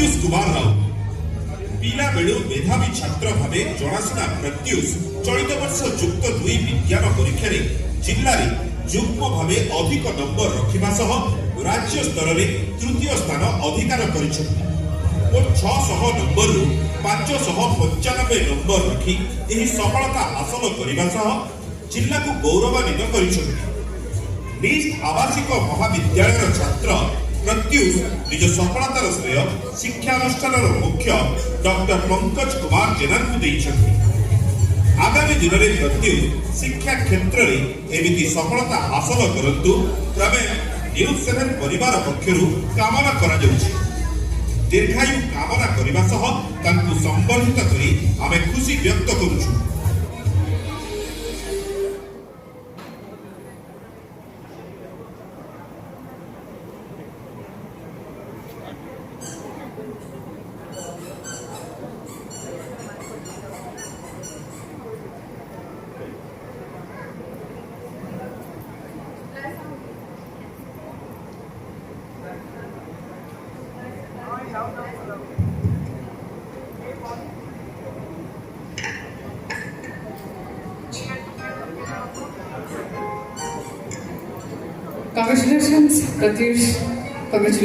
प्रत्युष कुमार राउत पिला बेलू मेधावी छात्र भावे जनाशुना प्रत्युष चलित वर्ष युक्त 2 विज्ञान परीक्षा जिले में युग्म भावे अधिक नंबर रखा सह राज्य स्तर में तृतीय स्थान अधिकार कर 600 नंबर 595 नंबर रखी यह सफलता हासिल करने जिला को गौरवान्वित कर आवासिक महाविद्यालय छात्र प्रत्युष निज सफलतार श्रेय शिक्षानुष्ठान मुख्य डॉक्टर पंकज कुमार जेना को देइछथि। आगामी दिन में प्रत्युष शिक्षा क्षेत्र में एमिति सफलता हासिल करंतु क्रमे न्यूज 7 परिवार पक्षरु कामना करा जाउछि। दीर्घायु कामना करबा सह तांकु संबर्धित करी आमे खुशी व्यक्त करूछु। Congratulations, Pratyush. Congratulations.